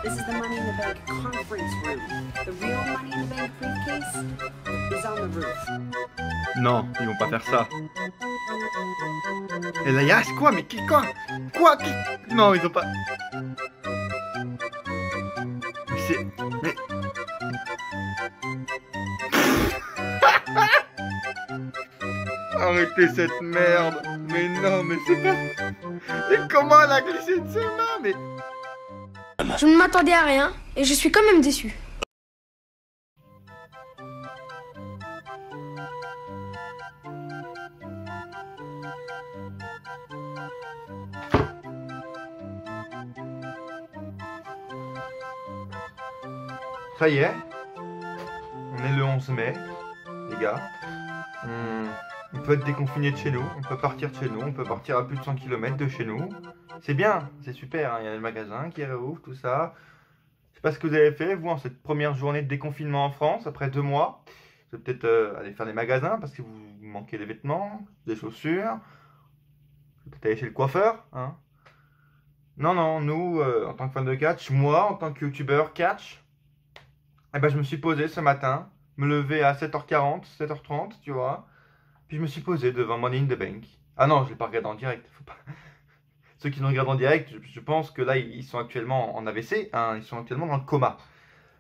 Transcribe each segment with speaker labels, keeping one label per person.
Speaker 1: This is the Money in the Bank conference room. The real Money in the Bank briefcase is on the roof.
Speaker 2: Non, ils vont pas faire ça. Elias, quoi? Mais quoi? Quoi? Non, ils ont pas... Mais c'est... Mais... Arrêtez cette merde. Mais non, mais c'est pas... Mais comment elle a glissé de ses mains? Mais...
Speaker 3: Je ne m'attendais à rien et je suis quand même déçu.
Speaker 2: Ça y est, on est le 11 mai, les gars. On peut être déconfiné de chez nous, on peut partir de chez nous, on peut partir à plus de 100 km de chez nous. C'est bien, c'est super, hein. Il y a le magasin qui réouvre, tout ça. Je sais pas ce que vous avez fait, vous, en cette première journée de déconfinement en France, après 2 mois. Vous allez peut-être aller faire des magasins parce que vous manquez des vêtements, des chaussures. Peut-être aller chez le coiffeur, hein. Non, non, nous, en tant que fan de catch, moi, en tant que youtubeur catch, eh ben, je me suis posé ce matin, me lever à 7h40, 7h30, tu vois. Puis je me suis posé devant Money in the Bank. Ah non, je ne l'ai pas regardé en direct. Faut pas... Ceux qui l'ont regardé en direct, je pense que là, ils sont actuellement en AVC, hein, ils sont actuellement dans le coma.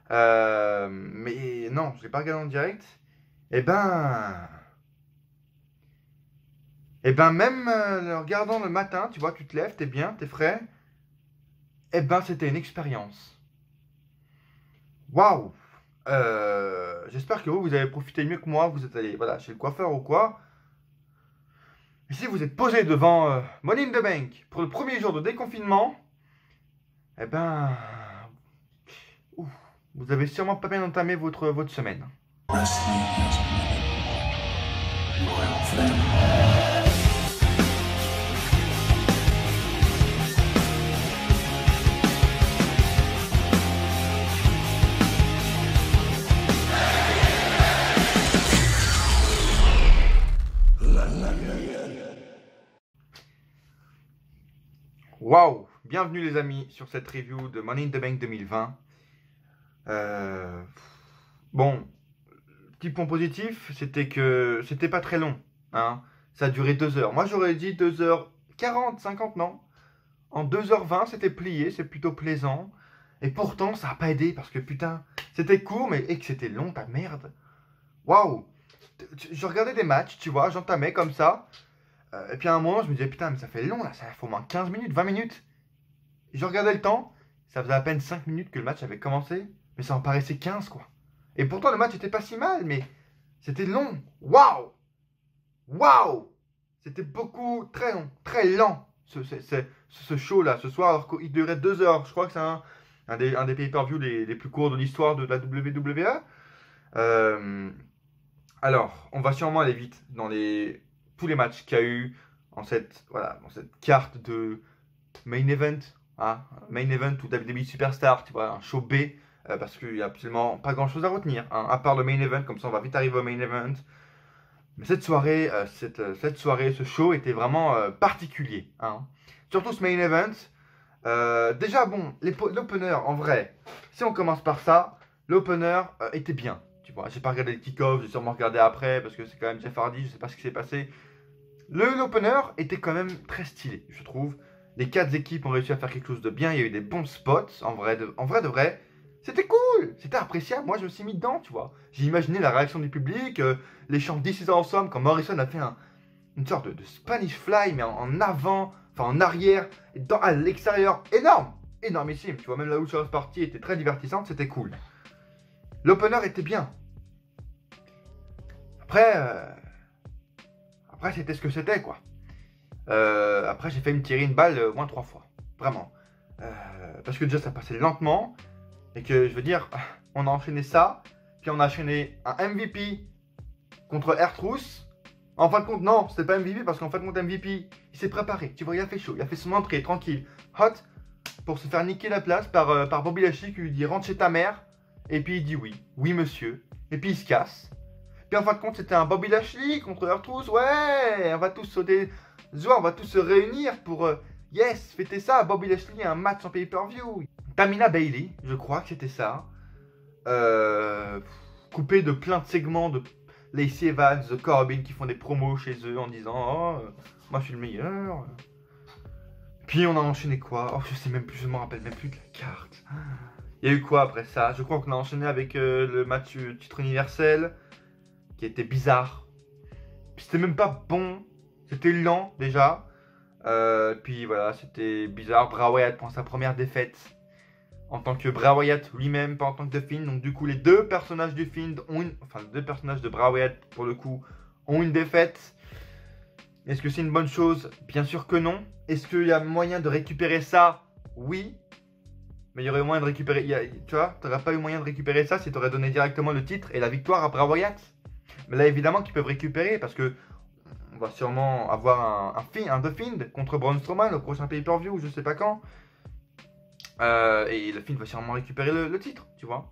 Speaker 2: Mais non, je ne l'ai pas regardé en direct. Eh ben, même le regardant le matin, tu vois, tu te lèves, t'es bien, t'es frais. Eh ben, c'était une expérience. Waouh! J'espère que vous avez profité mieux que moi. Vous êtes allé voilà, chez le coiffeur ou quoi. Et si vous êtes posé devant Money in the Bank pour le premier jour de déconfinement, eh ben, vous avez sûrement pas bien entamé votre semaine. Waouh! Bienvenue les amis sur cette review de Money in the Bank 2020. Bon, petit point positif, c'était que c'était pas très long, hein. Ça a duré 2 heures. Moi j'aurais dit 2h40, 50, non. En 2h20 c'était plié, c'est plutôt plaisant. Et pourtant ça n'a pas aidé parce que putain, c'était court mais et que c'était long, ta merde. Waouh! Je regardais des matchs, tu vois, j'entamais comme ça. Et puis à un moment, je me disais, putain, mais ça fait long là, ça faut au moins 15 minutes, 20 minutes. Et je regardais le temps, ça faisait à peine 5 minutes que le match avait commencé, mais ça en paraissait 15 quoi. Et pourtant, le match était pas si mal, mais c'était long. Waouh! Waouh! C'était beaucoup, très long, très lent, ce show là, ce soir, alors qu'il durait 2 heures. Je crois que c'est un des pay-per-view les plus courts de l'histoire de la WWE. Alors, on va sûrement aller vite dans tous les matchs qu'il y a eu dans cette carte de main event, hein, main event ou WWE Superstar, tu vois, un show B, parce qu'il n'y a absolument pas grand chose à retenir, hein, à part le main event, comme ça on va vite arriver au main event. Mais cette soirée, ce show était vraiment particulier, hein. Surtout ce main event. Déjà bon, l'opener en vrai, si on commence par ça, l'opener était bien. Tu vois, j'ai pas regardé le kick-off, j'ai sûrement regardé après parce que c'est quand même Jeff Hardy, je sais pas ce qui s'est passé. L'opener était quand même très stylé, je trouve. Les 4 équipes ont réussi à faire quelque chose de bien, il y a eu des bons spots, en vrai de vrai. C'était cool, c'était appréciable, moi je me suis mis dedans, tu vois. J'ai imaginé la réaction du public, les chants This is awesome, quand Morrison a fait une sorte de Spanish Fly, mais en avant, enfin en arrière, et à l'extérieur, énorme, énormissime, tu vois, même la Lucha Party était très divertissante, c'était cool. L'opener était bien. Après c'était ce que c'était, quoi. Après, j'ai fait me tirer une balle au moins 3 fois. Vraiment. Parce que déjà, ça passait lentement. Et que, je veux dire, on a enchaîné ça. Puis on a enchaîné un MVP contre R-Truth. En fin de compte, non, c'était pas MVP. Parce qu'en fin de compte, MVP, il s'est préparé. Tu vois, il a fait chaud. Il a fait son entrée, tranquille, hot. Pour se faire niquer la place par Bobby Lashley qui lui dit rentre chez ta mère. Et puis il dit oui. Oui, monsieur. Et puis il se casse. Puis en fin de compte, c'était un Bobby Lashley contre R-Truth. Ouais, on va tous sauter joie, on va tous se réunir pour yes, fêter ça. Bobby Lashley, un match en pay-per-view. Tamina Bailey, je crois que c'était ça. Coupé de plein de segments de Lacey Evans, The Corbin qui font des promos chez eux en disant oh, moi je suis le meilleur. Puis on a enchaîné quoi? Oh, je sais même plus, je me rappelle même plus de la carte. Il y a eu quoi après ça? Je crois qu'on a enchaîné avec le match titre universel qui était bizarre. Puis c'était même pas bon, c'était lent déjà. Puis voilà, c'était bizarre. Bray Wyatt prend sa première défaite en tant que Bray Wyatt lui-même, pas en tant que The Fiend. Donc du coup, les deux personnages du Fiend ont les deux personnages de Bray Wyatt pour le coup ont une défaite. Est-ce que c'est une bonne chose? Bien sûr que non. Est-ce qu'il y a moyen de récupérer ça? Oui. Mais il y aurait moyen de récupérer. Tu vois, tu n'aurais pas eu moyen de récupérer ça si tu aurais donné directement le titre et la victoire à Bray Wyatt. Mais là, évidemment qu'ils peuvent récupérer parce que on va sûrement avoir un The Fiend contre Braun Strowman au prochain pay-per-view, je sais pas quand. Et le Fiend va sûrement récupérer le titre, tu vois.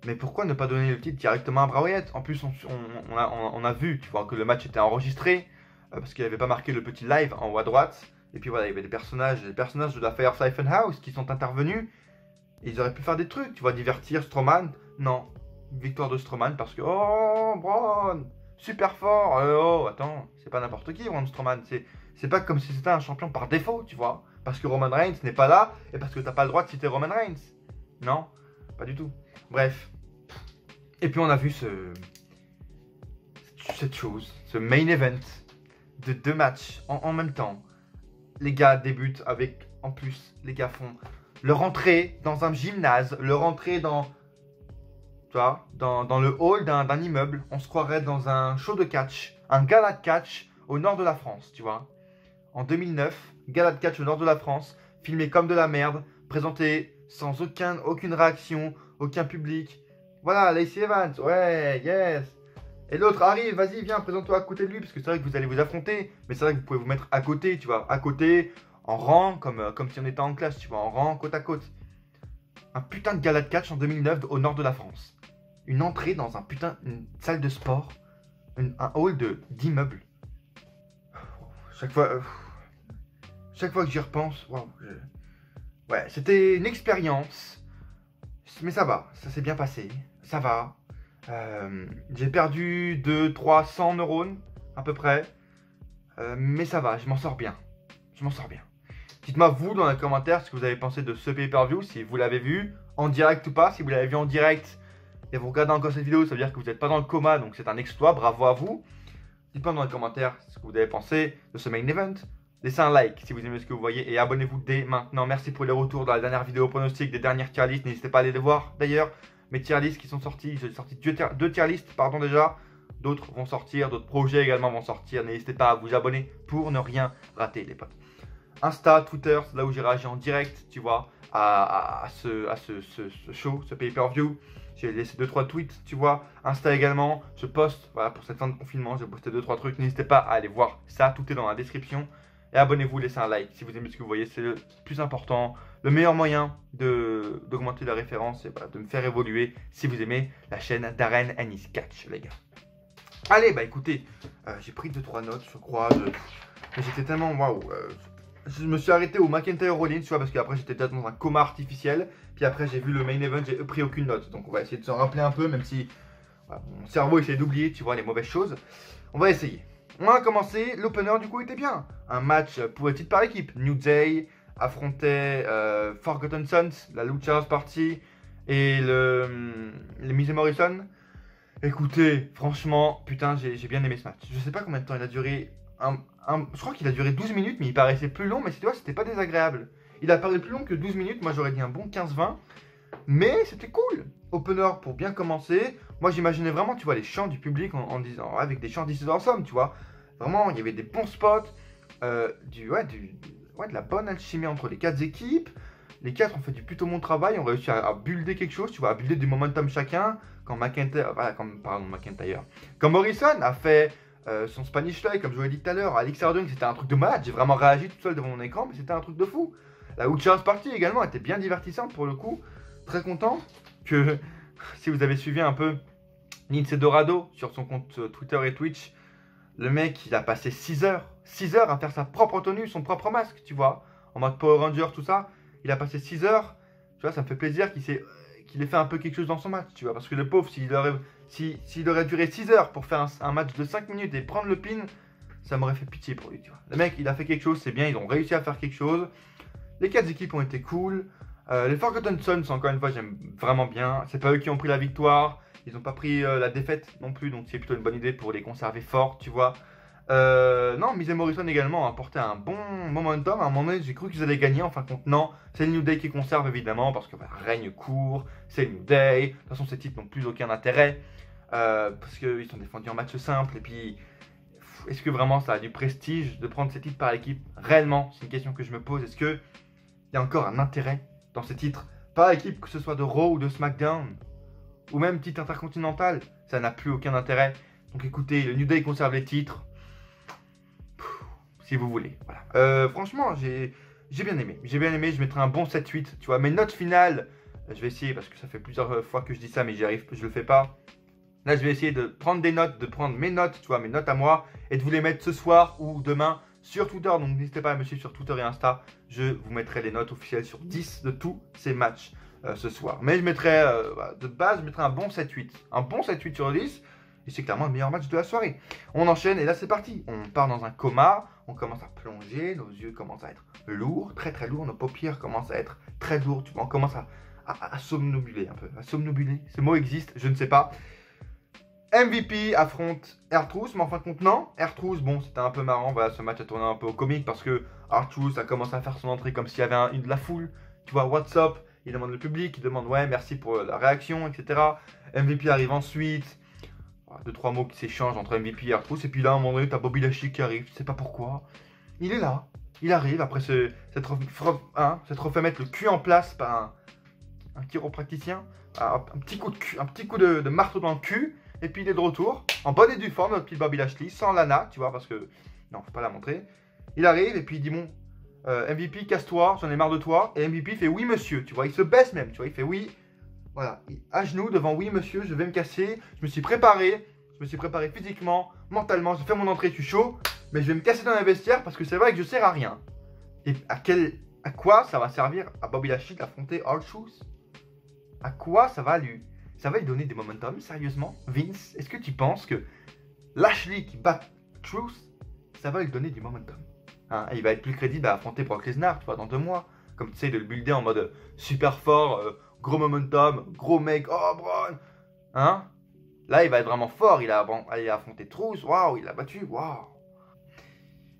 Speaker 2: Mais pourquoi ne pas donner le titre directement à Bray Wyatt? En plus, on a vu, tu vois, que le match était enregistré parce qu'il n'avait pas marqué le petit live en haut à droite. Et puis voilà, il y avait des personnages de la Firefly Funhouse qui sont intervenus. Et ils auraient pu faire des trucs, tu vois, divertir Strowman. Non, victoire de Strowman parce que oh, Braun, super fort. Oh, attends, c'est pas n'importe qui, Braun Strowman. C'est pas comme si c'était un champion par défaut, tu vois. Parce que Roman Reigns n'est pas là et parce que t'as pas le droit de citer Roman Reigns. Non, pas du tout. Bref. Et puis on a vu cette chose, ce main event de 2 matchs en même temps. Les gars débutent avec, en plus, les gars font leur entrée dans un gymnase, leur entrée dans, tu vois, dans le hall d'un immeuble. On se croirait dans un show de catch, un gala de catch au nord de la France, tu vois. En 2009, gala de catch au nord de la France, filmé comme de la merde, présenté sans aucune réaction, aucun public. Voilà, Lacey Evans, ouais, yes. Et l'autre arrive, vas-y, viens, présente-toi à côté de lui, parce que c'est vrai que vous allez vous affronter. Mais c'est vrai que vous pouvez vous mettre à côté, tu vois, à côté, en rang, comme si on était en classe, tu vois, en rang, côte à côte. Un putain de gala de catch en 2009 au nord de la France. Une entrée dans une salle de sport, un hall d'immeuble. Chaque fois que j'y repense, wow, ouais, c'était une expérience. Mais ça va, ça s'est bien passé, ça va. J'ai perdu 200-300 neurones à peu près, mais ça va, je m'en sors bien. Dites-moi vous dans les commentaires ce que vous avez pensé de ce pay-per-view, si vous l'avez vu en direct ou pas. Si vous l'avez vu en direct et vous regardez encore cette vidéo, ça veut dire que vous n'êtes pas dans le coma, donc c'est un exploit, bravo à vous. Dites-moi dans les commentaires ce que vous avez pensé de ce main event. Laissez un like si vous aimez ce que vous voyez et abonnez-vous dès maintenant. Merci pour les retours dans la dernière vidéo pronostic des dernières tier lists. N'hésitez pas à aller les voir d'ailleurs. Mes tier lists qui sont sortis, j'ai sorti 2 tier lists pardon déjà. D'autres vont sortir, d'autres projets également vont sortir. N'hésitez pas à vous abonner pour ne rien rater les potes. Insta, Twitter, c'est là où j'ai réagi en direct, tu vois, à ce show, ce pay-per-view. J'ai laissé 2-3 tweets, tu vois. Insta également, je poste, voilà, pour cette fin de confinement, j'ai posté 2-3 trucs. N'hésitez pas à aller voir ça, tout est dans la description. Et abonnez-vous, laissez un like si vous aimez ce que vous voyez, c'est le plus important. Le meilleur moyen d'augmenter la référence et voilà, de me faire évoluer si vous aimez la chaîne Darren Ennis Catch, les gars. Allez, bah écoutez, j'ai pris 2-3 notes, je crois. J'étais tellement, waouh. Je me suis arrêté au McIntyre Rollins, tu vois, parce qu'après j'étais déjà dans un coma artificiel. Puis après j'ai vu le main event, j'ai pris aucune note. Donc on va essayer de s'en rappeler un peu, même si voilà, mon cerveau essaie d'oublier, tu vois, les mauvaises choses. On va essayer. On a commencé, l'opener du coup était bien. Un match pour le titre par équipe. New Day affrontait Forgotten Sons, la Lucha House Party et les Miz et Morrison. Écoutez, franchement, putain, j'ai bien aimé ce match. Je sais pas combien de temps il a duré. Je crois qu'il a duré 12 minutes, mais il paraissait plus long, mais tu vois, c'était pas désagréable. Il a paru plus long que 12 minutes, moi j'aurais dit un bon 15-20. Mais c'était cool. Opener pour bien commencer. Moi j'imaginais vraiment, tu vois, les chants du public en disant, avec des chants d'ici ensemble, tu vois. Vraiment, il y avait des bons spots, de la bonne alchimie entre les 4 équipes. Les 4 ont fait du plutôt bon travail, ont réussi à builder quelque chose, tu vois, à builder du momentum chacun. Quand Morrison a fait son Spanish Fly, comme je vous l'ai dit tout à l'heure, Alex Ardung, c'était un truc de malade. J'ai vraiment réagi tout seul devant mon écran, mais c'était un truc de fou. La Lucha House Party également était bien divertissante pour le coup. Très content que, si vous avez suivi un peu Lince Dorado, sur son compte Twitter et Twitch, le mec, il a passé 6 heures à faire sa propre tenue, son propre masque, tu vois, en mode Power Ranger, tout ça. Il a passé 6 heures, tu vois, ça me fait plaisir qu'il ait fait un peu quelque chose dans son match, tu vois, parce que le pauvre, s'il aurait duré 6 heures pour faire un match de 5 minutes et prendre le pin, ça m'aurait fait pitié pour lui, tu vois. Le mec, il a fait quelque chose, c'est bien, ils ont réussi à faire quelque chose. Les 4 équipes ont été cool. Les Forgotten Sons, encore une fois, j'aime vraiment bien. C'est pas eux qui ont pris la victoire. Ils n'ont pas pris la défaite non plus, donc c'est plutôt une bonne idée pour les conserver forts, tu vois. Non, Miz et Morrison également ont apporté un bon momentum. À un moment donné, j'ai cru qu'ils allaient gagner. En fin de compte, non. C'est le New Day qui conserve, évidemment, parce que bah, règne court. C'est le New Day. De toute façon, ces titres n'ont plus aucun intérêt. Parce qu'ils sont défendus en match simple. Et puis, est-ce que vraiment ça a du prestige de prendre ces titres par équipe? Réellement, c'est une question que je me pose. Est-ce qu'il y a encore un intérêt dans ces titres par équipe, que ce soit de Raw ou de SmackDown, ou même titre intercontinental? Ça n'a plus aucun intérêt. Donc écoutez, le New Day conserve les titres. Si vous voulez. Voilà. Franchement, j'ai bien aimé. J'ai bien aimé, je mettrai un bon 7-8. Tu vois, mes notes finales, je vais essayer parce que ça fait plusieurs fois que je dis ça, mais j'y arrive, je le fais pas. Là, je vais essayer de prendre des notes, de prendre mes notes, tu vois, mes notes à moi, et de vous les mettre ce soir ou demain sur Twitter. Donc n'hésitez pas à me suivre sur Twitter et Insta. Je vous mettrai les notes officielles sur 10 de tous ces matchs ce soir. Mais je mettrai, de base, je mettrai un bon 7-8. Un bon 7-8 sur 10. Et c'est clairement le meilleur match de la soirée. On enchaîne et là c'est parti. On part dans un coma, on commence à plonger, nos yeux commencent à être lourds, très très lourds, nos paupières commencent à être très lourdes, tu vois, on commence à somnobuler un peu. À somnobuler, ce mot existe, je ne sais pas. MVP affronte R-Truth, mais en fin de compte non. R-Truth, bon c'était un peu marrant, voilà, ce match a tourné un peu au comique parce que R-Truth a commencé à faire son entrée comme s'il y avait de la foule. Tu vois, what's up, il demande le public, il demande ouais merci pour la réaction, etc. MVP arrive ensuite. 2-3 mots qui s'échangent entre MVP et R-Truth. Et puis là, à un moment donné, t'as Bobby Lashley qui arrive. Je sais pas pourquoi. Il est là. Il arrive après s'être refait mettre le cul en place par un chiropracticien. Un petit coup de cul, un petit coup de marteau dans le cul. Et puis il est de retour. En bonne et due forme, notre petit Bobby Lashley. Sans Lana, tu vois, parce que. Non, faut pas la montrer. Il arrive et puis il dit bon, MVP, casse-toi, j'en ai marre de toi. Et MVP fait oui, monsieur. Tu vois, il se baisse même. Tu vois, il fait oui. Voilà, à genoux devant oui monsieur, je vais me casser, je me suis préparé physiquement, mentalement, j'ai fait mon entrée, je suis chaud, mais je vais me casser dans la vestiaire parce que c'est vrai que je sers à rien. Et à quoi ça va servir à Bobby Lashley d'affronter R-Truth? À quoi ça va lui donner des momentum, sérieusement? Vince, est-ce que tu penses que Lashley qui bat Truth, ça va lui donner du momentum, hein? Et il va être plus crédible à affronter Brock Lesnar, tu vois, dans 2 mois, comme tu sais, de le builder en mode super fort, gros momentum, gros mec, oh Braun, hein? Là, il va être vraiment fort, il a affronté Truth, waouh, il l'a battu, waouh.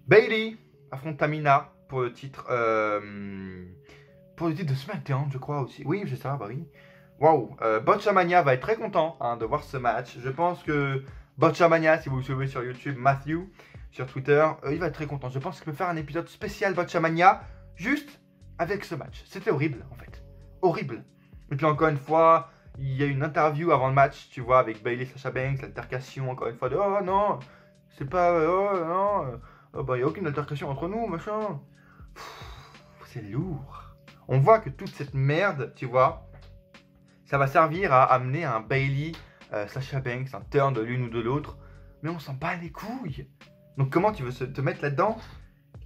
Speaker 2: Bayley affronte Tamina pour le titre de SmackDown, je crois aussi. Oui, c'est ça, bah oui. Waouh, Botchamania va être très content de voir ce match. Je pense que Botchamania, si vous le suivez sur YouTube, Matthew, sur Twitter, il va être très content. Je pense qu'il peut faire un épisode spécial Botchamania, juste avec ce match. C'était horrible, en fait. Horrible. Et puis encore une fois, il y a une interview avant le match, tu vois, avec Bayley, Sasha Banks, l'altercation, encore une fois, de oh non, c'est pas, oh non, bah il n'y a aucune altercation entre nous, machin. C'est lourd. On voit que toute cette merde, tu vois, ça va servir à amener un Bayley, Sasha Banks, un turn de l'une ou de l'autre, mais on s'en bat les couilles. Donc comment tu veux te mettre là-dedans?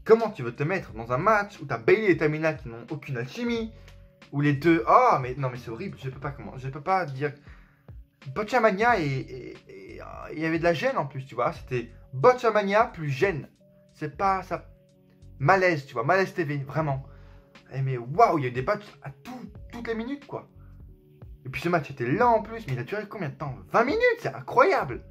Speaker 2: Comment tu veux te mettre dans un match où t'as Bayley et Tamina qui n'ont aucune alchimie? Où les deux, oh mais non mais c'est horrible, je peux pas dire. Botchamania et il y avait de la gêne en plus, tu vois, c'était Botchamania plus gêne. C'est pas ça. Malaise, tu vois, malaise TV, vraiment. Et mais waouh, il y a eu des matchs à toutes les minutes, quoi. Et puis ce match était lent en plus, mais il a duré combien de temps? 20 minutes, c'est incroyable.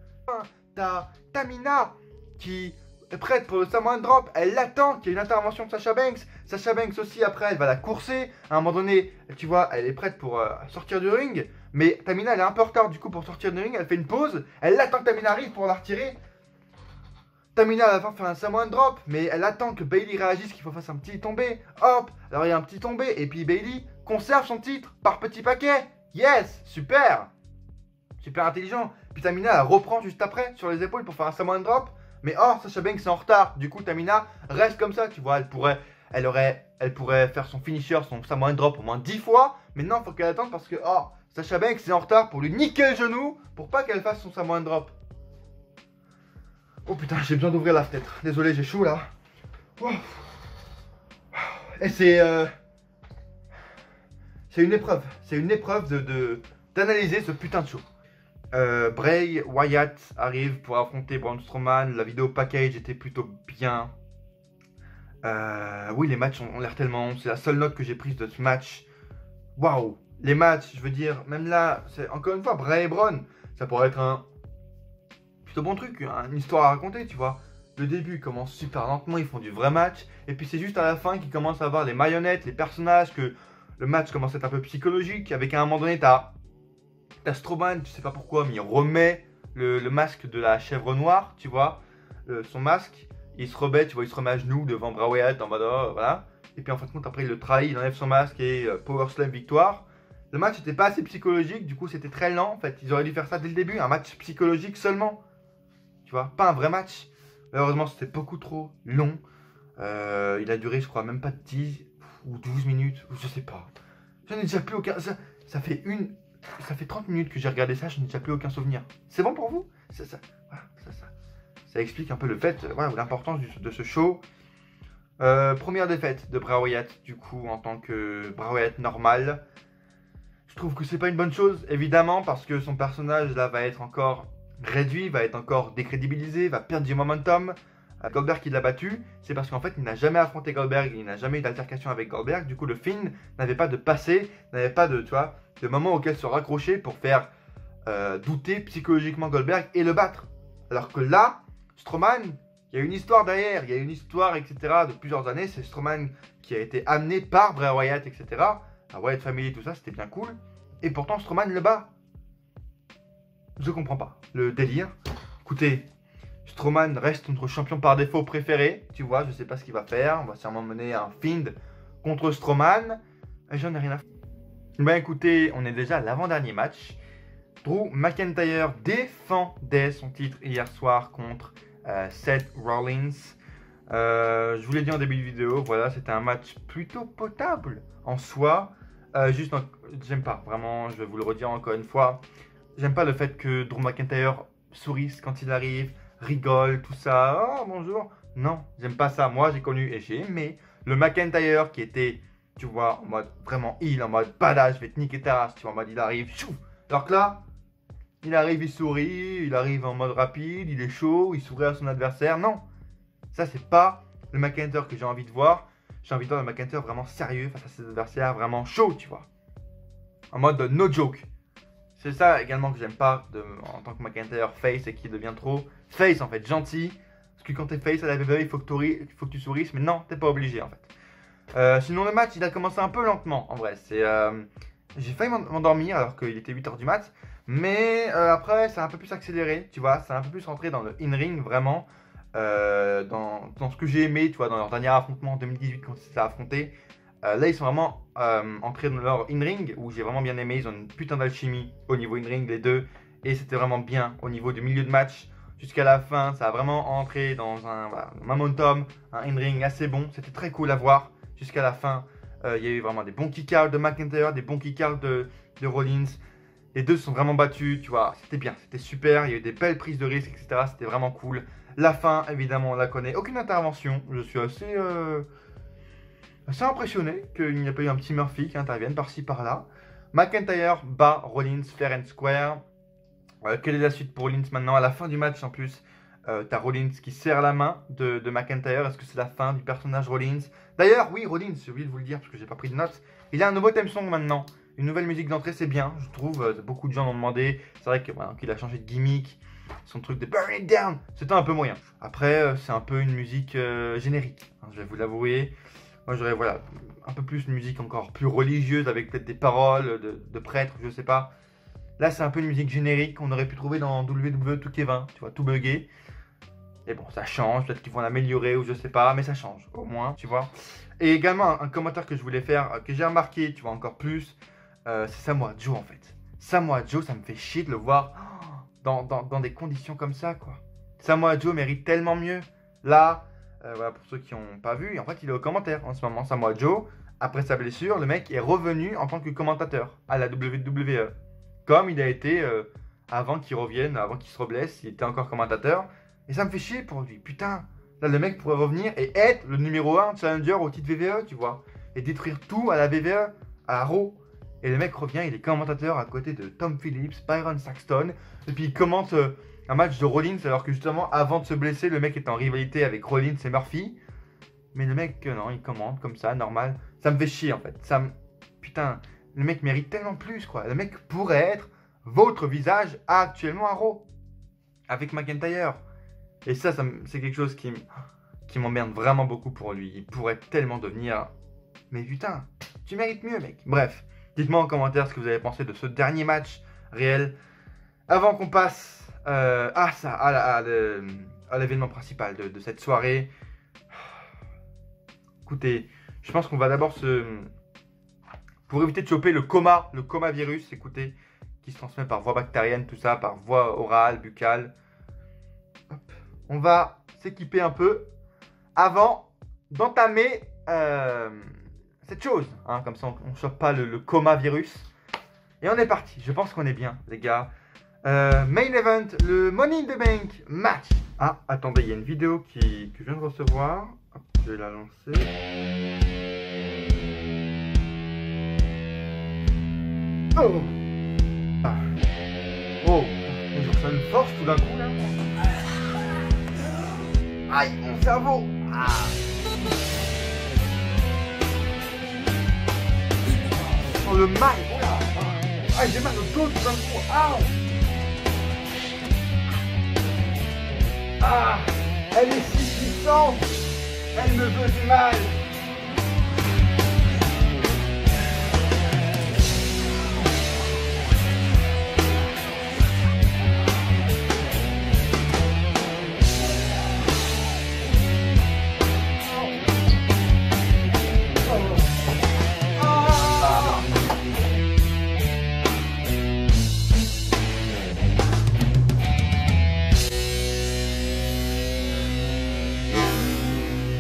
Speaker 2: T'as Tamina qui est prête pour le Samoan Drop, elle l'attend, qu'il y ait une intervention de Sasha Banks. Sasha Banks aussi, après, elle va la courser. À un moment donné, tu vois, elle est prête pour sortir du ring. Mais Tamina, elle est un peu en retard du coup pour sortir du ring. Elle fait une pause, elle attend que Tamina arrive pour la retirer. Tamina va faire un Samoan Drop, mais elle attend que Bayley réagisse, qu'il faut faire un petit tombé. Hop, alors il y a un petit tombé, et puis Bayley conserve son titre par petit paquet. Yes, super. Super intelligent. Puis Tamina, elle reprend juste après sur les épaules pour faire un Samoan Drop. Mais oh, Sasha Banks est en retard. Du coup, Tamina reste comme ça, tu vois. Elle pourrait faire son finisher, son Samoan Drop au moins 10 fois. Mais non, il faut qu'elle attende parce que, oh, Sasha Banks est en retard pour lui niquer le genou pour pas qu'elle fasse son Samoan Drop. Oh putain, j'ai besoin d'ouvrir la fenêtre. Désolé, j'ai chaud là. Wow. Et c'est une épreuve. C'est une épreuve d'analyser ce putain de show. Bray Wyatt arrive pour affronter Braun Strowman. La vidéo package était plutôt bien. Oui, les matchs ont l'air tellement... C'est la seule note que j'ai prise de ce match. Waouh. Les matchs, je veux dire, même là, c'est encore une fois, Bray et Braun, ça pourrait être un plutôt bon truc, une histoire à raconter, tu vois. Le début commence super lentement, ils font du vrai match, et puis c'est juste à la fin qu'ils commencent à avoir les marionnettes, les personnages, que le match commence à être un peu psychologique, avec à un moment donné, t'as Strowman, tu sais pas pourquoi, mais il remet le masque de la chèvre noire, tu vois, son masque, il se remet, tu vois, il se remet à genoux devant Bray Wyatt, en mode, oh, voilà, et puis en fin de compte, après il le trahit, il enlève son masque, et Power Slam victoire. Le match n'était pas assez psychologique, du coup c'était très lent en fait. Ils auraient dû faire ça dès le début, un match psychologique seulement. Tu vois, pas un vrai match. Malheureusement c'était beaucoup trop long. Il a duré je crois même pas 10 ou 12 minutes, ou je sais pas. J'en ai déjà plus aucun... Ça fait 30 minutes que j'ai regardé ça, je n'ai déjà plus aucun souvenir. C'est bon pour vous? Ça explique un peu le fait, voilà, l'importance de ce show. Première défaite de Bray Wyatt, du coup en tant que Bray Wyatt normal. Je trouve que c'est pas une bonne chose, évidemment, parce que son personnage là va être encore réduit, va être encore décrédibilisé, va perdre du momentum. Goldberg qui l'a battu, c'est parce qu'en fait il n'a jamais affronté Goldberg, il n'a jamais eu d'altercation avec Goldberg, du coup le Finn n'avait pas de passé, n'avait pas de, tu vois, de moment auquel se raccrocher pour faire douter psychologiquement Goldberg et le battre. Alors que là, Strowman, il y a une histoire derrière, il y a une histoire, etc. de plusieurs années, c'est Strowman qui a été amené par Bray Wyatt, etc. La Wyatt Family, tout ça, c'était bien cool. Et pourtant, Strowman le bat. Je comprends pas le délire. Écoutez, Strowman reste notre champion par défaut préféré. Tu vois, je sais pas ce qu'il va faire. On va sûrement mener un Fiend contre Strowman. Et j'en ai rien à faire. Ben écoutez, on est déjà à l'avant-dernier match. Drew McIntyre défendait son titre hier soir contre Seth Rollins. Je vous l'ai dit en début de vidéo, voilà, c'était un match plutôt potable en soi. J'aime pas, vraiment, je vais vous le redire encore une fois. J'aime pas le fait que Drew McIntyre sourisse quand il arrive, rigole, tout ça. Oh, bonjour. Non, j'aime pas ça. Moi, j'ai connu et j'ai aimé le McIntyre qui était, tu vois, en mode vraiment heal, en mode badass, je vais te niquer ta race, tu vois, en mode il arrive, chouf. Alors que là, il arrive, il sourit, il arrive en mode rapide, il est chaud, il sourit à son adversaire. Non, ça, c'est pas le McIntyre que j'ai envie de voir. J'ai envie de voir le McIntyre vraiment sérieux face à ses adversaires, vraiment chaud, tu vois. En mode no joke. C'est ça également que j'aime pas en tant que McIntyre face et qui devient trop face en fait, gentil. Parce que quand t'es face à la WWE, il faut que tu sourisses, mais non, t'es pas obligé en fait. Sinon le match, il a commencé un peu lentement en vrai. J'ai failli m'endormir alors qu'il était 8h du mat. Mais après, ça a un peu plus accéléré, tu vois. Ça a un peu plus rentré dans le in-ring vraiment. Dans ce que j'ai aimé, tu vois, dans leur dernier affrontement en 2018 quand ils s'étaient affrontés. Là, ils sont vraiment entrés dans leur in-ring où j'ai vraiment bien aimé. Ils ont une putain d'alchimie au niveau in-ring, les deux. Et c'était vraiment bien au niveau du milieu de match jusqu'à la fin. Ça a vraiment entré dans un momentum, un in-ring assez bon. C'était très cool à voir jusqu'à la fin. Il y a eu vraiment des bons kick-outs de McIntyre, des bons kick-outs de Rollins. Les deux se sont vraiment battus, tu vois. C'était bien, c'était super. Il y a eu des belles prises de risque, etc. C'était vraiment cool. La fin, évidemment, on la connaît. Aucune intervention. Je suis assez impressionné qu'il n'y a pas eu un petit Murphy qui intervienne par-ci par-là. McIntyre bat Rollins fair and square. Quelle est la suite pour Rollins maintenant? À la fin du match en plus, t'as Rollins qui serre la main de McIntyre. Est-ce que c'est la fin du personnage Rollins? D'ailleurs, oui, Rollins, j'ai oublié de vous le dire parce que j'ai pas pris de notes. Il a un nouveau theme song maintenant. Une nouvelle musique d'entrée, c'est bien, je trouve. Beaucoup de gens m'ont demandé. C'est vrai qu'il a changé de gimmick. Son truc de Burn It Down, c'était un peu moyen. Après, c'est un peu une musique générique, hein, je vais vous l'avouer. Moi, j'aurais voilà, un peu plus une musique encore plus religieuse avec peut-être des paroles de prêtres, je sais pas. Là, c'est un peu une musique générique qu'on aurait pu trouver dans WWE 2K20, tu vois, tout buggé. Et bon, ça change, peut-être qu'ils vont l'améliorer ou je sais pas, mais ça change, au moins, tu vois. Et également, un commentaire que je voulais faire, que j'ai remarqué, tu vois, encore plus, c'est Samoa Joe en fait. Samoa Joe, ça me fait chier de le voir dans des conditions comme ça, quoi. Samoa Joe mérite tellement mieux. Là, voilà, pour ceux qui n'ont pas vu, en fait, il est au commentaire en ce moment. Samoa Joe, après sa blessure, le mec est revenu en tant que commentateur à la WWE. comme il a été avant qu'il revienne, avant qu'il se reblesse, il était encore commentateur. Et ça me fait chier pour lui. Putain, là le mec pourrait revenir et être le numéro 1 challenger au titre VVE, tu vois. Et détruire tout à la VVE, à la Raw. Et le mec revient, il est commentateur à côté de Tom Phillips, Byron Saxton. Et puis il commente un match de Rollins, alors que justement, avant de se blesser, le mec est en rivalité avec Rollins et Murphy. Mais le mec, non, il commente comme ça, normal. Ça me fait chier en fait. Putain, le mec mérite tellement plus, quoi. Le mec pourrait être votre visage actuellement à Raw. Avec McIntyre. Et ça c'est quelque chose qui m'emmerde vraiment beaucoup pour lui. Il pourrait tellement devenir... Mais putain, tu mérites mieux, mec. Bref, dites-moi en commentaire ce que vous avez pensé de ce dernier match réel. Avant qu'on passe à l'événement principal de cette soirée. Écoutez, je pense qu'on va d'abord pour éviter de choper le coma virus, écoutez, qui se transmet par voie bactérienne, tout ça, par voie orale, buccale. Hop. On va s'équiper un peu avant d'entamer cette chose, hein, comme ça on ne chope pas le coma virus. Et on est parti, je pense qu'on est bien, les gars. Main event, le Money in the Bank match. Ah, attendez, il y a une vidéo que je viens de recevoir. Hop, je vais la lancer. Oh, ah. Oh, je ressens une force tout d'un coup là. Aïe, mon cerveau. Ah. Oh, le mal. Oh là. Ah, j'ai mal au dos tout d'un coup. Ah. Ah, elle est si puissante. Elle me veut du mal.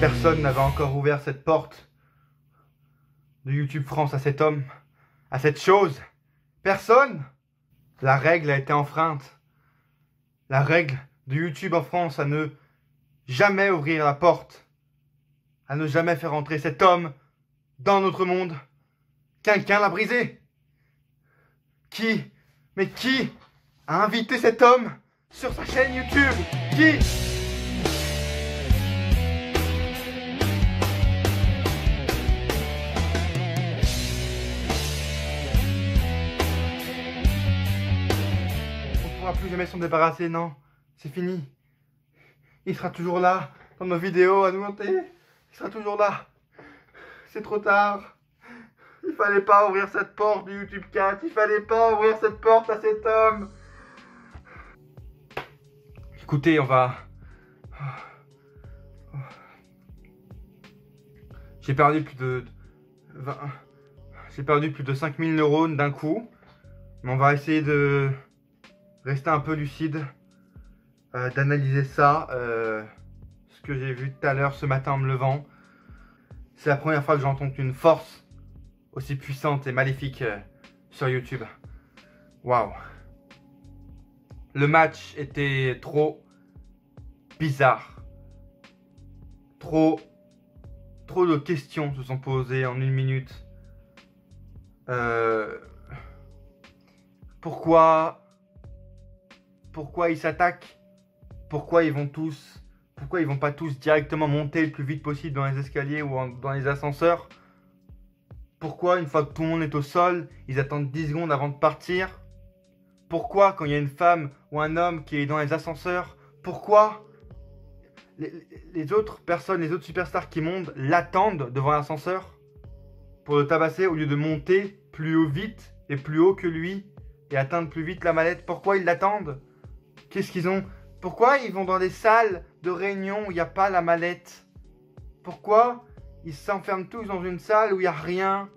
Speaker 2: Personne n'avait encore ouvert cette porte de YouTube France à cet homme, à cette chose. Personne. La règle a été enfreinte. La règle de YouTube en France à ne jamais ouvrir la porte, à ne jamais faire entrer cet homme dans notre monde. Quelqu'un l'a brisé. Qui? Mais qui a invité cet homme sur sa chaîne YouTube? Qui? Plus jamais s'en débarrasser, non, c'est fini. Il sera toujours là dans nos vidéos à nous monter. Il sera toujours là. C'est trop tard. Il fallait pas ouvrir cette porte du YouTube 4. Il fallait pas ouvrir cette porte à cet homme. Écoutez, on va... J'ai perdu plus de... J'ai perdu plus de 5000 neurones d'un coup. Mais on va essayer de... rester un peu lucide, d'analyser ça, ce que j'ai vu tout à l'heure ce matin en me levant. C'est la première fois que j'entends une force aussi puissante et maléfique sur YouTube. Waouh. Le match était trop bizarre. Trop de questions se sont posées en 1 minute. Pourquoi ils s'attaquent? Pourquoi ils vont pas tous directement monter le plus vite possible dans les escaliers ou dans les ascenseurs? Pourquoi une fois que tout le monde est au sol, ils attendent 10 secondes avant de partir? Pourquoi quand il y a une femme ou un homme qui est dans les ascenseurs, pourquoi les autres personnes, les autres superstars qui montent l'attendent devant l'ascenseur pour le tabasser au lieu de monter plus haut vite et plus haut que lui et atteindre plus vite la mallette? Pourquoi ils l'attendent? Qu'est-ce qu'ils ont? Pourquoi ils vont dans des salles de réunion où il n'y a pas la mallette? Pourquoi ils s'enferment tous dans une salle où il n'y a rien?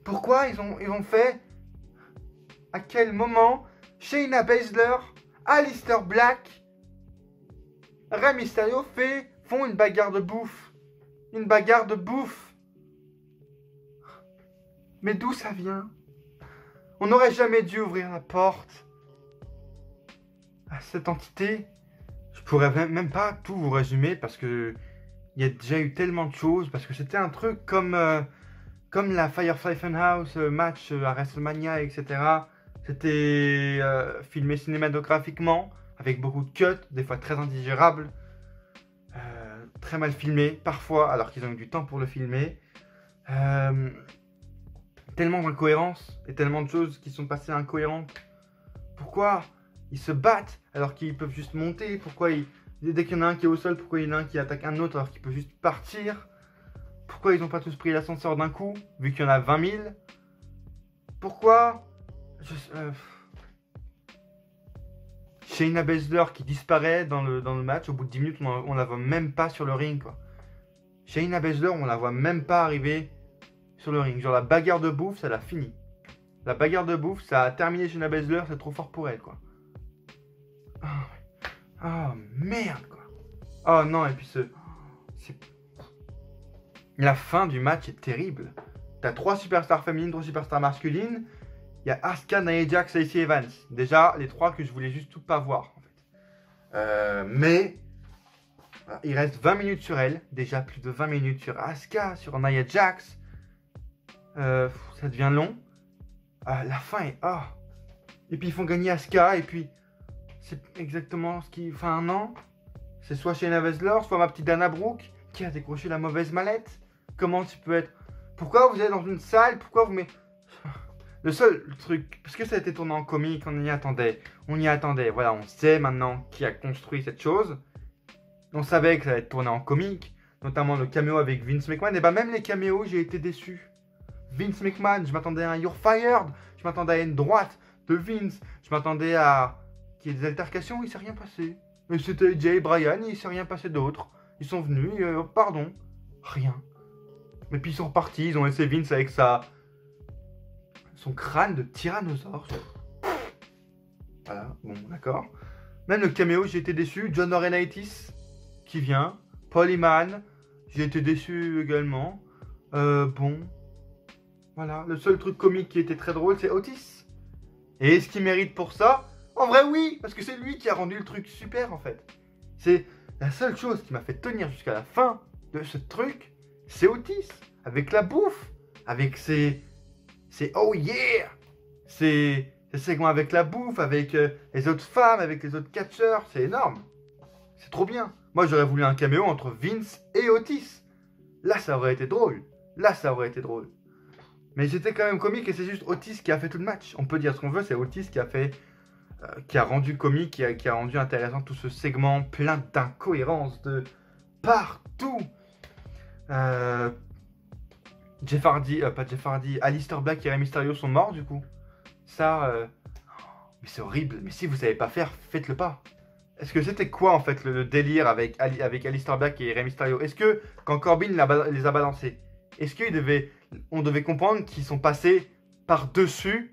Speaker 2: Pourquoi ils ont fait? À quel moment Shayna Baszler, Aleister Black, Rey Mysterio font une bagarre de bouffe? Une bagarre de bouffe? Mais d'où ça vient? On n'aurait jamais dû ouvrir la porte à cette entité. Je pourrais même pas tout vous résumer parce que il y a déjà eu tellement de choses. Parce que c'était un truc comme la Firefly Funhouse match à WrestleMania, etc. C'était filmé cinématographiquement avec beaucoup de cuts, des fois très indigérables, très mal filmé parfois alors qu'ils ont eu du temps pour le filmer. Tellement d'incohérences et tellement de choses qui sont passées incohérentes. Pourquoi ils se battent alors qu'ils peuvent juste monter? Pourquoi dès qu'il y en a un qui est au sol, pourquoi il y en a un qui attaque un autre alors qu'il peut juste partir? Pourquoi ils n'ont pas tous pris l'ascenseur d'un coup, vu qu'il y en a 20 000? Pourquoi Shayna Baszler qui disparaît dans le match, au bout de 10 minutes, on la voit même pas sur le ring, quoi. Shayna Baszler, on la voit même pas arriver sur le ring. Genre la bagarre de bouffe, ça l'a fini. La bagarre de bouffe, ça a terminé Shayna Baszler, c'est trop fort pour elle, quoi. Oh merde, quoi. Oh non, et puis la fin du match est terrible. T'as 3 superstars féminines, 3 superstars masculines. Il y a Asuka, Nia Jax, Lacey Evans. Déjà, les 3 que je voulais juste tout pas voir, en fait. Mais il reste 20 minutes sur elle. Déjà plus de 20 minutes sur Asuka, sur Nia Jax. Ça devient long. La fin est... Et puis ils font gagner Asuka. Et puis c'est exactement ce qui... Enfin non. C'est soit Shayna Baszler, soit ma petite Dana Brooke qui a décroché la mauvaise mallette. Comment tu peux être... Pourquoi vous êtes dans une salle? Pourquoi vous mettez... Le seul truc... Parce que ça a été tourné en comique, on y attendait. On y attendait. Voilà, on sait maintenant qui a construit cette chose. On savait que ça allait être tourné en comique. Notamment le caméo avec Vince McMahon. Et bah même les caméos, j'ai été déçu. Vince McMahon, je m'attendais à un You're Fired. Je m'attendais à une droite de Vince. Je m'attendais à... qu'il y ait des altercations, il s'est rien passé. Mais c'était Jay et Brian, il s'est rien passé d'autre. Ils sont venus, pardon. Rien. Mais puis ils sont repartis, ils ont laissé Vince avec son crâne de tyrannosaure. Voilà, bon, d'accord. Même le caméo, j'ai été déçu. John Laurinaitis, qui vient. Paul Heyman, j'ai été déçu également. Bon. Voilà, le seul truc comique qui était très drôle, c'est Otis. Et est-ce qu'il mérite pour ça? En vrai, oui, parce que c'est lui qui a rendu le truc super, en fait. C'est la seule chose qui m'a fait tenir jusqu'à la fin de ce truc, c'est Otis. Avec la bouffe, avec ses oh yeah, ses segments avec la bouffe, avec les autres femmes, avec les autres catcheurs, c'est énorme. C'est trop bien. Moi, j'aurais voulu un caméo entre Vince et Otis. Là, ça aurait été drôle. Là, ça aurait été drôle. Mais c'était quand même comique et c'est juste Otis qui a fait tout le match. On peut dire ce qu'on veut, c'est Otis qui a fait... qui a rendu comique, qui a rendu intéressant tout ce segment plein d'incohérences de partout. Jeff Hardy, pas Jeff Hardy, Aleister Black et Rey Mysterio sont morts du coup. Ça, mais c'est horrible. Mais si vous savez pas faire, faites-le pas. Est-ce que c'était quoi en fait le délire avec Aleister Black et Rey Mysterio? Est-ce que quand Corbin les a balancés, est-ce on devait comprendre qu'ils sont passés par-dessus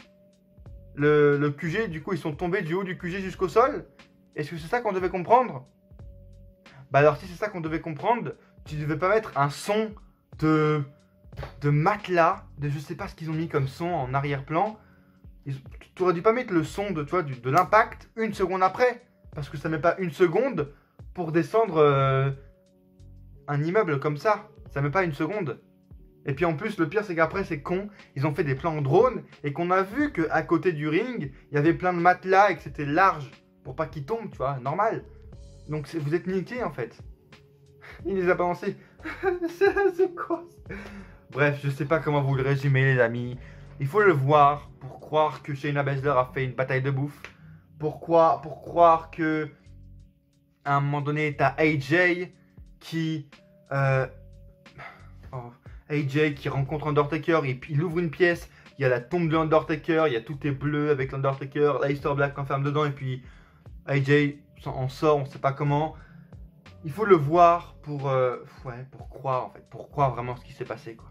Speaker 2: le QG, du coup ils sont tombés du haut du QG jusqu'au sol? Est-ce que c'est ça qu'on devait comprendre? Bah alors si c'est ça qu'on devait comprendre, tu devais pas mettre un son de matelas, je sais pas ce qu'ils ont mis comme son en arrière-plan. Tu aurais dû pas mettre le son de l'impact une seconde après, parce que ça met pas une seconde pour descendre un immeuble comme ça. Ça met pas une seconde. Et puis en plus, le pire c'est qu'après c'est con, ils ont fait des plans en drone et qu'on a vu qu'à côté du ring, il y avait plein de matelas et que c'était large pour pas qu'ils tombent, tu vois, normal. Donc vous êtes niqués en fait. Il les a balancés. C'est quoi? Bref, je sais pas comment vous le résumer les amis. Il faut le voir pour croire que Shayna Baszler a fait une bataille de bouffe. Pour croire que à un moment donné t'as AJ qui... AJ qui rencontre Undertaker et puis il ouvre une pièce, il y a la tombe de Undertaker, il y a tout est bleu avec l'Undertaker, Aleister Black enferme dedans et puis AJ en sort, on sait pas comment. Il faut le voir pour croire en fait, pour croire vraiment ce qui s'est passé quoi.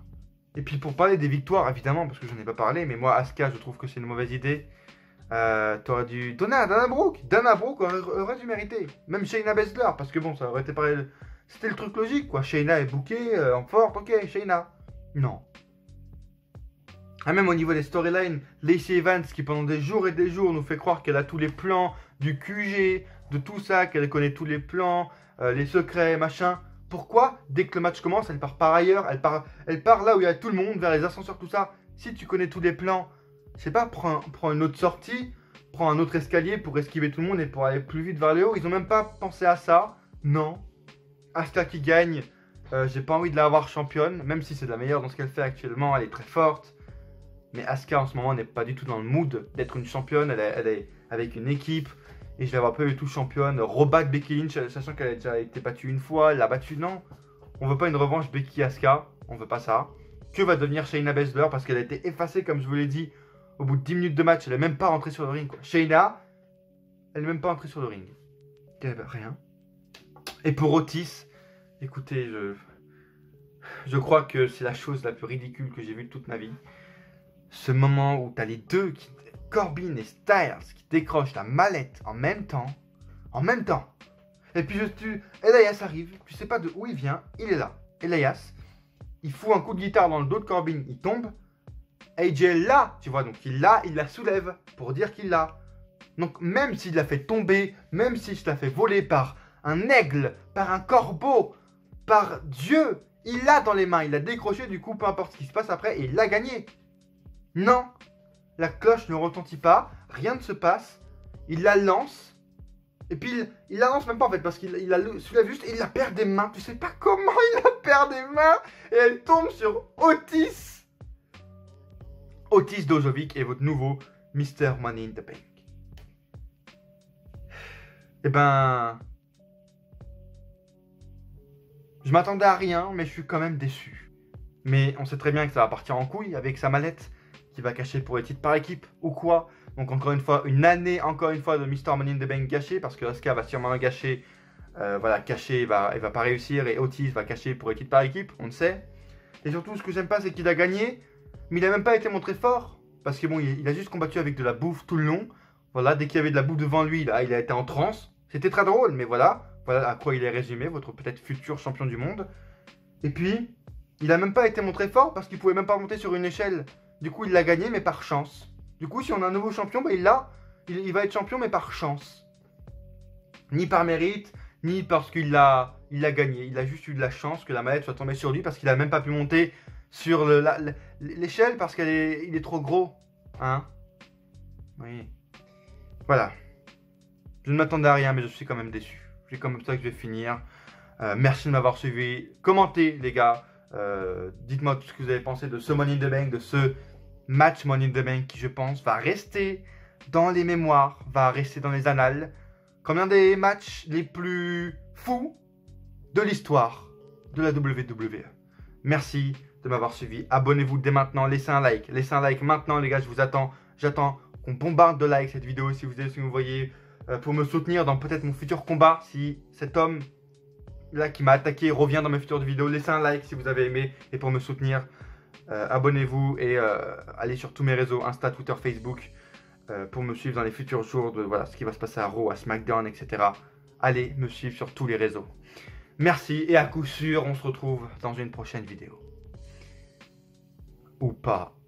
Speaker 2: Et puis pour parler des victoires évidemment, parce que je n'en ai pas parlé, mais moi Asuka je trouve que c'est une mauvaise idée. T'aurais dû donner à Dana Brooke aurait dû mériter, même Shayna Baszler, parce que bon ça aurait été pareil. C'était le truc logique, quoi. Shayna est bookée en forte, ok, Shayna. Non. Ah, même au niveau des storylines, Lacey Evans qui pendant des jours et des jours nous fait croire qu'elle a tous les plans du QG, de tout ça, qu'elle connaît tous les plans, les secrets, machin. Pourquoi, dès que le match commence, elle part par ailleurs, elle part là où il y a tout le monde, vers les ascenseurs, tout ça. Si tu connais tous les plans, je sais pas, prends une autre sortie, prends un autre escalier pour esquiver tout le monde et pour aller plus vite vers le haut. Ils ont même pas pensé à ça. Non. Asuka qui gagne, j'ai pas envie de la voir championne, même si c'est de la meilleure dans ce qu'elle fait actuellement, elle est très forte. Mais Asuka en ce moment n'est pas du tout dans le mood d'être une championne, elle est avec une équipe. Et je la vois pas du tout championne. Rebattre Becky Lynch, sachant qu'elle a déjà été battue une fois, elle l'a battue, non. On veut pas une revanche Becky-Asuka, on veut pas ça. Que va devenir Shayna Baszler parce qu'elle a été effacée, comme je vous l'ai dit, au bout de 10 minutes de match, elle est même pas rentrée sur le ring, quoi. Shayna, elle est même pas entrée sur le ring. Rien. Et pour Otis, écoutez, je crois que c'est la chose la plus ridicule que j'ai vue de toute ma vie. Ce moment où t'as les deux, Corbin et Styles, qui décrochent la mallette en même temps. Et puis Elias arrive, tu sais pas de où il vient, il est là. Elias, il fout un coup de guitare dans le dos de Corbin, il tombe. AJ est là, tu vois, donc il la soulève pour dire qu'il l'a. Donc même s'il l'a fait tomber, même si je l'a fait voler par un aigle, par un corbeau, par Dieu, il l'a dans les mains, il l'a décroché, du coup peu importe ce qui se passe après, et il l'a gagné. Non, la cloche ne retentit pas, rien ne se passe, il la lance, et puis il la lance même pas en fait, parce qu'il la soulève juste et il la perd des mains, tu sais pas comment il la perd des mains, et elle tombe sur Otis. Otis Dozovic est votre nouveau Mr. Money in the Bank. Eh ben, je m'attendais à rien, mais je suis quand même déçu. Mais on sait très bien que ça va partir en couille avec sa mallette, qui va cacher pour les titres par équipe ou quoi. Donc encore une fois, une année encore une fois de Mr. Money in the Bank gâché, parce que Asuka va sûrement gâcher, cacher, elle va pas réussir, et Otis va cacher pour les titres par équipe, on le sait. Et surtout, ce que j'aime pas, c'est qu'il a gagné, mais il a même pas été montré fort, parce que bon, il a juste combattu avec de la bouffe tout le long. Voilà, dès qu'il y avait de la bouffe devant lui, là, il a été en transe. C'était très drôle, mais voilà à quoi il est résumé, votre peut-être futur champion du monde. Et puis, il a même pas été montré fort, parce qu'il pouvait même pas monter sur une échelle. Du coup, il l'a gagné, mais par chance. Du coup, si on a un nouveau champion, bah, il va être champion, mais par chance. Ni par mérite, ni parce qu'il l'a gagné. Il a juste eu de la chance que la mallette soit tombée sur lui, parce qu'il a même pas pu monter sur l'échelle, parce qu'il est trop gros. Hein? Oui. Voilà. Je ne m'attendais à rien, mais je suis quand même déçu. C'est comme ça que je vais finir. Merci de m'avoir suivi. Commentez, les gars. Dites-moi tout ce que vous avez pensé de ce Money in the Bank, de ce match Money in the Bank qui, je pense, va rester dans les mémoires, va rester dans les annales, comme l'un des matchs les plus fous de l'histoire de la WWE. Merci de m'avoir suivi. Abonnez-vous dès maintenant, laissez un like. Laissez un like maintenant, les gars, je vous attends. J'attends qu'on bombarde de likes cette vidéo si vous voyez, pour me soutenir dans peut-être mon futur combat. Si cet homme là qui m'a attaqué revient dans mes futures vidéos, laissez un like si vous avez aimé, et pour me soutenir, abonnez-vous et allez sur tous mes réseaux, Insta, Twitter, Facebook, pour me suivre dans les futurs jours de ce qui va se passer à Raw, à SmackDown, etc. Allez me suivre sur tous les réseaux. Merci, et à coup sûr, on se retrouve dans une prochaine vidéo. Ou pas.